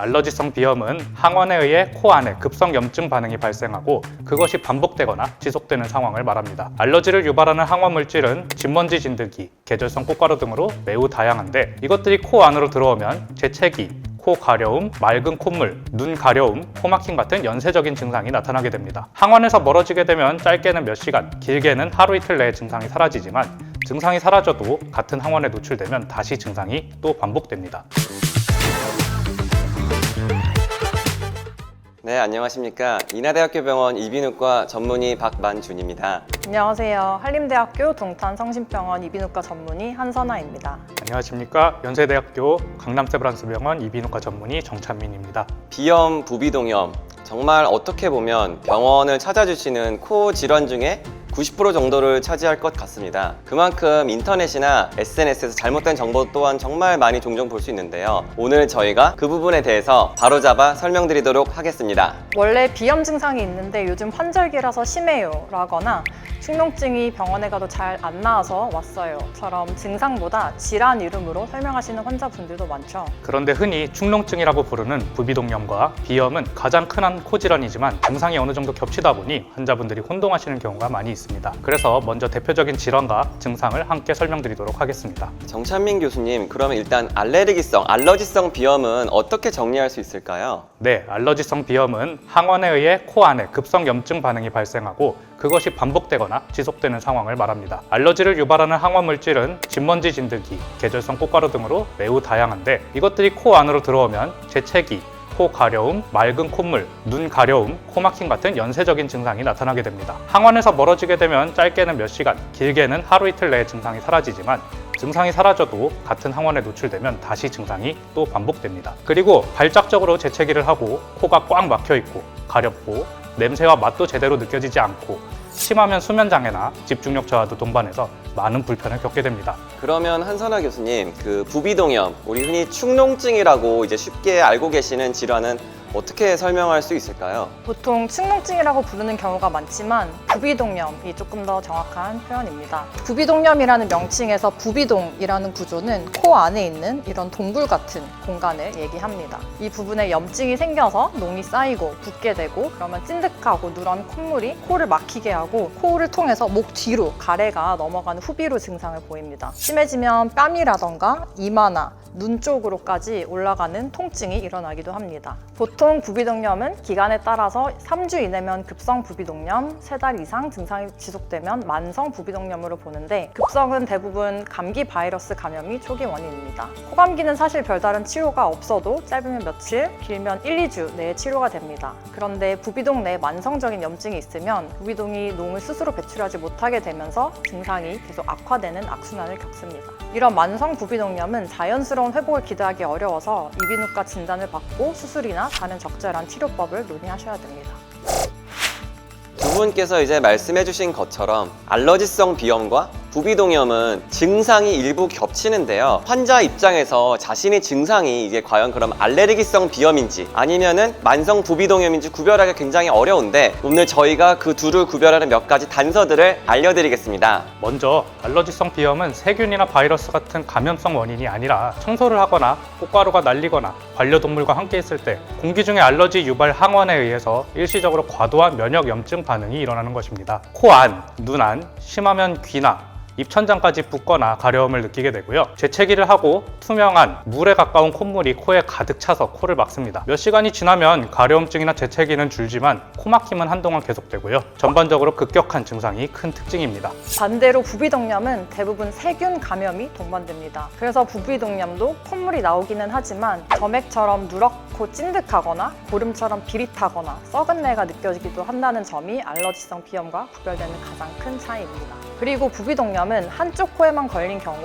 알러지성 비염은 항원에 의해 코 안에 급성 염증 반응이 발생하고 그것이 반복되거나 지속되는 상황을 말합니다. 알러지를 유발하는 항원 물질은 진먼지 진드기, 계절성 꽃가루 등으로 매우 다양한데 이것들이 코 안으로 들어오면 재채기, 코 가려움, 맑은 콧물, 눈 가려움, 코막힘 같은 연쇄적인 증상이 나타나게 됩니다. 항원에서 멀어지게 되면 짧게는 몇 시간, 길게는 하루 이틀 내에 증상이 사라지지만 증상이 사라져도 같은 항원에 노출되면 다시 증상이 또 반복됩니다. 네, 안녕하십니까. 인하대학교 병원 이비인후과 전문의 박만준입니다. 안녕하세요. 한림대학교 동탄성심병원 이비인후과 전문의 한선아입니다. 안녕하십니까. 연세대학교 강남세브란스병원 이비인후과 전문의 정찬민입니다. 비염, 부비동염, 정말 어떻게 보면 병원을 찾아주시는 코 질환 중에 90% 정도를 차지할 것 같습니다. 그만큼 인터넷이나 SNS에서 잘못된 정보 또한 정말 많이 종종 볼 수 있는데요. 오늘 저희가 그 부분에 대해서 바로잡아 설명드리도록 하겠습니다. 원래 비염 증상이 있는데 요즘 환절기라서 심해요 라거나 축농증이 병원에 가도 잘 안 나아서 왔어요 처럼 증상보다 질환 이름으로 설명하시는 환자분들도 많죠. 그런데 흔히 축농증이라고 부르는 부비동염과 비염은 가장 흔한 코 질환이지만 증상이 어느 정도 겹치다 보니 환자분들이 혼동하시는 경우가 많이 있습니다. 그래서 먼저 대표적인 질환과 증상을 함께 설명드리도록 하겠습니다. 정찬민 교수님, 그러면 일단 알러지성 비염은 어떻게 정리할 수 있을까요? 네, 알러지성 비염은 항원에 의해 코 안에 급성 염증 반응이 발생하고 그것이 반복되거나 지속되는 상황을 말합니다. 알러지를 유발하는 항원 물질은 진먼지 진드기, 계절성 꽃가루 등으로 매우 다양한데 이것들이 코 안으로 들어오면 재채기, 코 가려움, 맑은 콧물, 눈 가려움, 코막힘 같은 연쇄적인 증상이 나타나게 됩니다. 항원에서 멀어지게 되면 짧게는 몇 시간, 길게는 하루 이틀 내에 증상이 사라지지만 증상이 사라져도 같은 항원에 노출되면 다시 증상이 또 반복됩니다. 그리고 발작적으로 재채기를 하고 코가 꽉 막혀 있고 가렵고 냄새와 맛도 제대로 느껴지지 않고 심하면 수면장애나 집중력 저하도 동반해서 많은 불편을 겪게 됩니다. 그러면 한선아 교수님, 그 부비동염, 우리 흔히 축농증이라고 이제 쉽게 알고 계시는 질환은 어떻게 설명할 수 있을까요? 보통 축농증이라고 부르는 경우가 많지만 부비동염이 조금 더 정확한 표현입니다. 부비동염이라는 명칭에서 부비동이라는 구조는 코 안에 있는 이런 동굴 같은 공간을 얘기합니다. 이 부분에 염증이 생겨서 농이 쌓이고 붓게 되고 그러면 찐득하고 누런 콧물이 코를 막히게 하고 코를 통해서 목 뒤로 가래가 넘어가는 후비로 증상을 보입니다. 심해지면 뺨이라던가 이마나 눈 쪽으로까지 올라가는 통증이 일어나기도 합니다. 보통 부비동염은 기간에 따라서 3주 이내면 급성 부비동염, 3달 이상 증상이 지속되면 만성 부비동염으로 보는데 급성은 대부분 감기 바이러스 감염이 초기 원인입니다. 코감기는 사실 별다른 치료가 없어도 짧으면 며칠, 길면 1, 2주 내에 치료가 됩니다. 그런데 부비동 내에 만성적인 염증이 있으면 부비동이 농을 스스로 배출하지 못하게 되면서 증상이 계속 악화되는 악순환을 겪습니다. 이런 만성 부비동염은 자연스러운 회복을 기대하기 어려워서 이비인후과 진단을 받고 수술이나 다른 적절한 치료법을 논의하셔야 됩니다. 두 분께서 이제 말씀해주신 것처럼 알러지성 비염과 부비동염은 증상이 일부 겹치는데요. 환자 입장에서 자신의 증상이 이게 과연 그럼 알레르기성 비염인지 아니면은 만성 부비동염인지 구별하기가 굉장히 어려운데 오늘 저희가 그 둘을 구별하는 몇 가지 단서들을 알려드리겠습니다. 먼저 알러지성 비염은 세균이나 바이러스 같은 감염성 원인이 아니라 청소를 하거나 꽃가루가 날리거나 반려동물과 함께 있을 때 공기 중에 알러지 유발 항원에 의해서 일시적으로 과도한 면역 염증 반응이 일어나는 것입니다. 코 안, 눈 안, 심하면 귀나 입천장까지 붓거나 가려움을 느끼게 되고요. 재채기를 하고 투명한 물에 가까운 콧물이 코에 가득 차서 코를 막습니다. 몇 시간이 지나면 가려움증이나 재채기는 줄지만 코막힘은 한동안 계속되고요. 전반적으로 급격한 증상이 큰 특징입니다. 반대로 부비동염은 대부분 세균 감염이 동반됩니다. 그래서 부비동염도 콧물이 나오기는 하지만 점액처럼 누렇고 찐득하거나 고름처럼 비릿하거나 썩은 내가 느껴지기도 한다는 점이 알러지성 비염과 구별되는 가장 큰 차이입니다. 그리고 부비동염은 한쪽 코에만 걸린 경우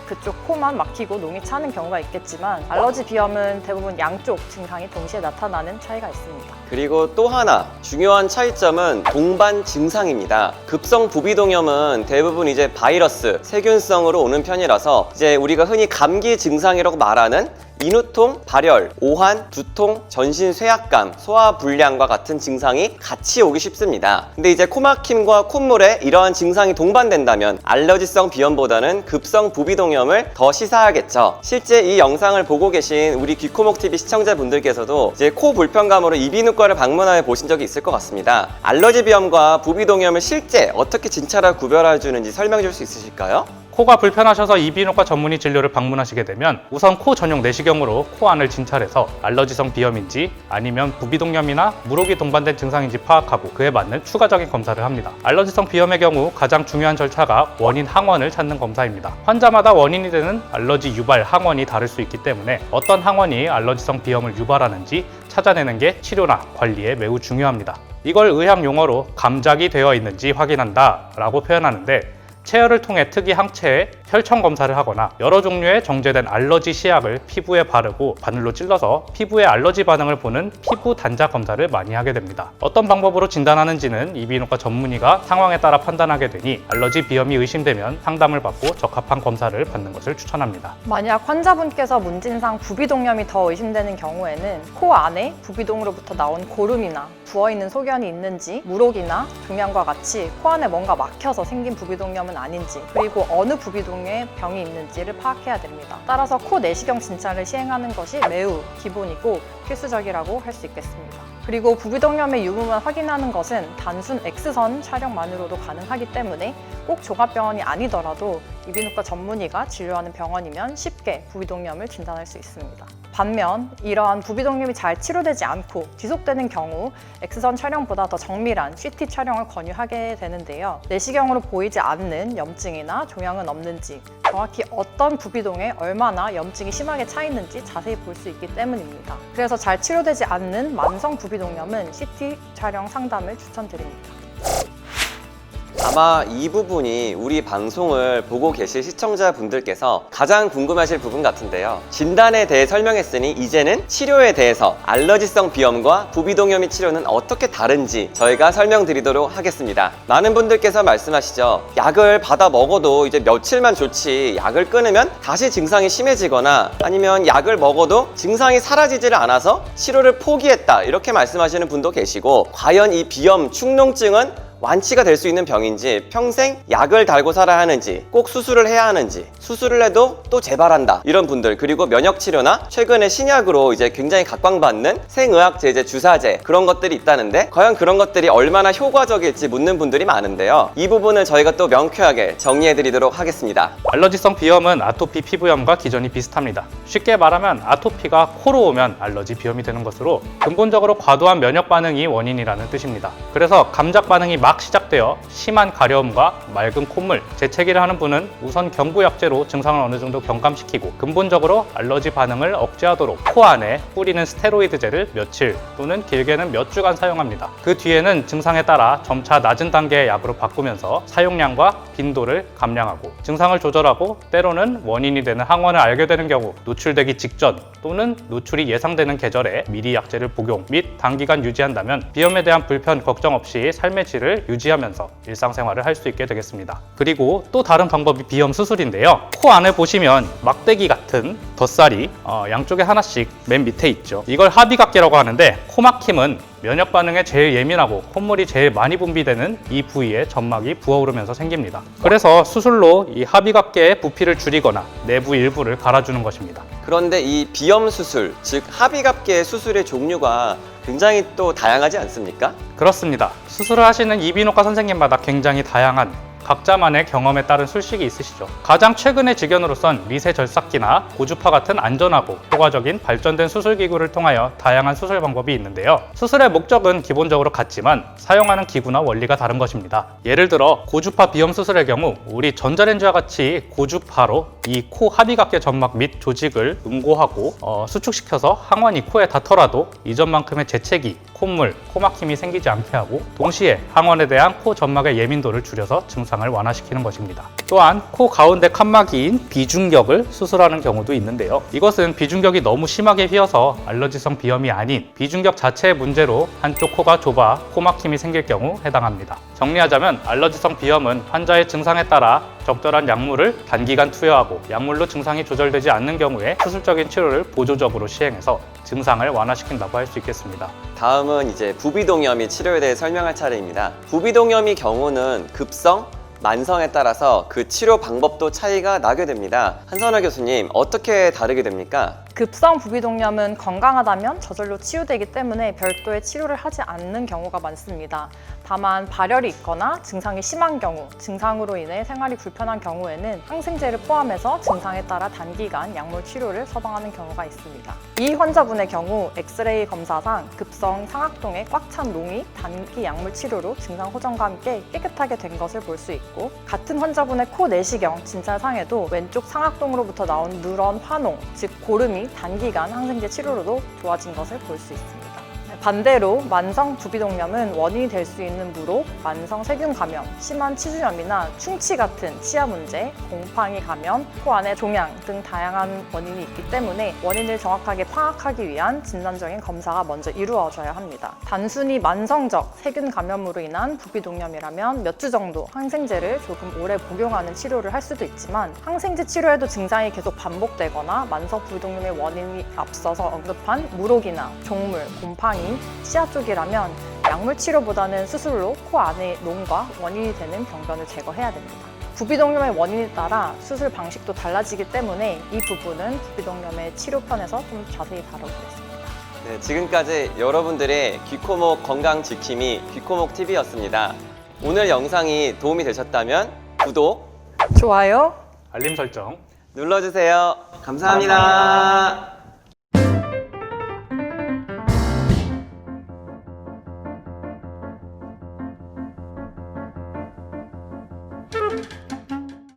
그쪽 코만 막히고 농이 차는 경우가 있겠지만 알러지 비염은 대부분 양쪽 증상이 동시에 나타나는 차이가 있습니다. 그리고 또 하나 중요한 차이점은 동반 증상입니다. 급성 부비동염은 대부분 이제 바이러스, 세균성으로 오는 편이라서 이제 우리가 흔히 감기 증상이라고 말하는 인후통, 발열, 오한, 두통, 전신 쇠약감, 소화 불량과 같은 증상이 같이 오기 쉽습니다. 근데 이제 코막힘과 콧물에 이러한 증상이 동반된다면 알러지성 비염보다는 급성 부비동염을 더 시사하겠죠. 실제 이 영상을 보고 계신 우리 귀코목TV 시청자분들께서도 이제 코 불편감으로 이비인후과를 방문하여 보신 적이 있을 것 같습니다. 알러지 비염과 부비동염을 실제 어떻게 진찰하고 구별해 주는지 설명해 줄 수 있으실까요? 코가 불편하셔서 이비인후과 전문의 진료를 방문하시게 되면 우선 코 전용 내시경으로 코 안을 진찰해서 알러지성 비염인지 아니면 부비동염이나 물혹이 동반된 증상인지 파악하고 그에 맞는 추가적인 검사를 합니다. 알러지성 비염의 경우 가장 중요한 절차가 원인 항원을 찾는 검사입니다. 환자마다 원인이 되는 알러지 유발 항원이 다를 수 있기 때문에 어떤 항원이 알러지성 비염을 유발하는지 찾아내는 게 치료나 관리에 매우 중요합니다. 이걸 의학 용어로 감작이 되어 있는지 확인한다 라고 표현하는데, 체열을 통해 특이 항체의 혈청 검사를 하거나 여러 종류의 정제된 알러지 시약을 피부에 바르고 바늘로 찔러서 피부의 알러지 반응을 보는 피부 단자 검사를 많이 하게 됩니다. 어떤 방법으로 진단하는지는 이비인후과 전문의가 상황에 따라 판단하게 되니 알러지 비염이 의심되면 상담을 받고 적합한 검사를 받는 것을 추천합니다. 만약 환자분께서 문진상 부비동염이 더 의심되는 경우에는 코 안에 부비동으로부터 나온 고름이나 부어있는 소견이 있는지, 물혹이나 종양과 같이 코 안에 뭔가 막혀서 생긴 부비동염은 아닌지, 그리고 어느 부비동에 병이 있는지를 파악해야 됩니다. 따라서 코 내시경 진찰을 시행하는 것이 매우 기본이고 필수적이라고 할 수 있겠습니다. 그리고 부비동염의 유무만 확인하는 것은 단순 X선 촬영만으로도 가능하기 때문에 꼭 종합병원이 아니더라도 이비인후과 전문의가 진료하는 병원이면 쉽게 부비동염을 진단할 수 있습니다. 반면 이러한 부비동염이 잘 치료되지 않고 지속되는 경우 X선 촬영보다 더 정밀한 CT 촬영을 권유하게 되는데요. 내시경으로 보이지 않는 염증이나 종양은 없는지, 정확히 어떤 부비동에 얼마나 염증이 심하게 차 있는지 자세히 볼 수 있기 때문입니다. 그래서 잘 치료되지 않는 만성 부비동염은 CT 촬영 상담을 추천드립니다. 아마 이 부분이 우리 방송을 보고 계실 시청자분들께서 가장 궁금하실 부분 같은데요. 진단에 대해 설명했으니 이제는 치료에 대해서 알러지성 비염과 부비동염의 치료는 어떻게 다른지 저희가 설명드리도록 하겠습니다. 많은 분들께서 말씀하시죠. 약을 받아 먹어도 이제 며칠만 좋지, 약을 끊으면 다시 증상이 심해지거나 아니면 약을 먹어도 증상이 사라지지를 않아서 치료를 포기했다, 이렇게 말씀하시는 분도 계시고, 과연 이 비염, 축농증은 완치가 될 수 있는 병인지, 평생 약을 달고 살아야 하는지, 꼭 수술을 해야 하는지, 수술을 해도 또 재발한다, 이런 분들, 그리고 면역치료나 최근에 신약으로 이제 굉장히 각광받는 생의학 제제, 주사제, 그런 것들이 있다는데 과연 그런 것들이 얼마나 효과적일지 묻는 분들이 많은데요. 이 부분을 저희가 또 명쾌하게 정리해드리도록 하겠습니다. 알러지성 비염은 아토피 피부염과 기전이 비슷합니다. 쉽게 말하면 아토피가 코로 오면 알러지 비염이 되는 것으로 근본적으로 과도한 면역 반응이 원인이라는 뜻입니다. 그래서 감작 반응이 막 시작되어 심한 가려움과 맑은 콧물, 재채기를 하는 분은 우선 경구약제로 증상을 어느 정도 경감시키고 근본적으로 알러지 반응을 억제하도록 코 안에 뿌리는 스테로이드제를 며칠 또는 길게는 몇 주간 사용합니다. 그 뒤에는 증상에 따라 점차 낮은 단계의 약으로 바꾸면서 사용량과 빈도를 감량하고 증상을 조절하고, 때로는 원인이 되는 항원을 알게 되는 경우 노출되기 직전 또는 노출이 예상되는 계절에 미리 약제를 복용 및 단기간 유지한다면 비염에 대한 불편, 걱정 없이 삶의 질을 유지하면서 일상생활을 할 수 있게 되겠습니다. 그리고 또 다른 방법이 비염 수술인데요. 코 안에 보시면 막대기 같은 덧살이 양쪽에 하나씩 맨 밑에 있죠. 이걸 하비각계라고 하는데, 코막힘은 면역 반응에 제일 예민하고 콧물이 제일 많이 분비되는 이 부위에 점막이 부어오르면서 생깁니다. 그래서 수술로 이 하비각계의 부피를 줄이거나 내부 일부를 갈아주는 것입니다. 그런데 이 비염 수술, 즉 하비갑계 수술의 종류가 굉장히 또 다양하지 않습니까? 그렇습니다. 수술을 하시는 이비인후과 선생님마다 굉장히 다양한 각자만의 경험에 따른 술식이 있으시죠. 가장 최근의 직연으로선 미세 절삭기나 고주파 같은 안전하고 효과적인 발전된 수술기구를 통하여 다양한 수술 방법이 있는데요. 수술의 목적은 기본적으로 같지만 사용하는 기구나 원리가 다른 것입니다. 예를 들어 고주파 비염 수술의 경우 우리 전자레인지와 같이 고주파로 이 코 하비각계 점막 및 조직을 응고하고 수축시켜서 항원이 코에 닿더라도 이전만큼의 재채기, 콧물, 코막힘이 생기지 않게 하고, 동시에 항원에 대한 코 점막의 예민도를 줄여서 증상을 완화시키는 것입니다. 또한 코 가운데 칸막이인 비중격을 수술하는 경우도 있는데요. 이것은 비중격이 너무 심하게 휘어서 알러지성 비염이 아닌 비중격 자체의 문제로 한쪽 코가 좁아 코막힘이 생길 경우 해당합니다. 정리하자면 알러지성 비염은 환자의 증상에 따라 적절한 약물을 단기간 투여하고 약물로 증상이 조절되지 않는 경우에 수술적인 치료를 보조적으로 시행해서 증상을 완화시킨다고 할 수 있겠습니다. 다음은 이제 부비동염이 치료에 대해 설명할 차례입니다. 부비동염의 경우는 급성, 만성에 따라서 그 치료 방법도 차이가 나게 됩니다. 한선아 교수님, 어떻게 다르게 됩니까? 급성 부비동염은 건강하다면 저절로 치유되기 때문에 별도의 치료를 하지 않는 경우가 많습니다. 다만 발열이 있거나 증상이 심한 경우, 증상으로 인해 생활이 불편한 경우에는 항생제를 포함해서 증상에 따라 단기간 약물 치료를 처방하는 경우가 있습니다. 이 환자분의 경우 엑스레이 검사상 급성 상악동에 꽉 찬 농이 단기 약물 치료로 증상 호전과 함께 깨끗하게 된 것을 볼 수 있고, 같은 환자분의 코 내시경 진찰상에도 왼쪽 상악동으로부터 나온 누런 화농, 즉 고름이 단기간 항생제 치료로도 좋아진 것을 볼 수 있습니다. 반대로 만성 부비동염은 원인이 될 수 있는 무록, 만성 세균 감염, 심한 치주염이나 충치 같은 치아 문제, 곰팡이 감염, 코 안의 종양 등 다양한 원인이 있기 때문에 원인을 정확하게 파악하기 위한 진단적인 검사가 먼저 이루어져야 합니다. 단순히 만성적 세균 감염으로 인한 부비동염이라면 몇 주 정도 항생제를 조금 오래 복용하는 치료를 할 수도 있지만, 항생제 치료에도 증상이 계속 반복되거나 만성 부비동염의 원인이 앞서서 언급한 무록이나 종물, 곰팡이, 치아 쪽이라면 약물 치료보다는 수술로 코 안의 농과 원인이 되는 병변을 제거해야 됩니다. 부비동염의 원인에 따라 수술 방식도 달라지기 때문에 이 부분은 부비동염의 치료편에서 좀 자세히 다뤄보겠습니다. 네, 지금까지 여러분들의 귀코목 건강 지킴이 귀코목TV였습니다. 오늘 영상이 도움이 되셨다면 구독, 좋아요. 알림 설정 눌러주세요. 감사합니다.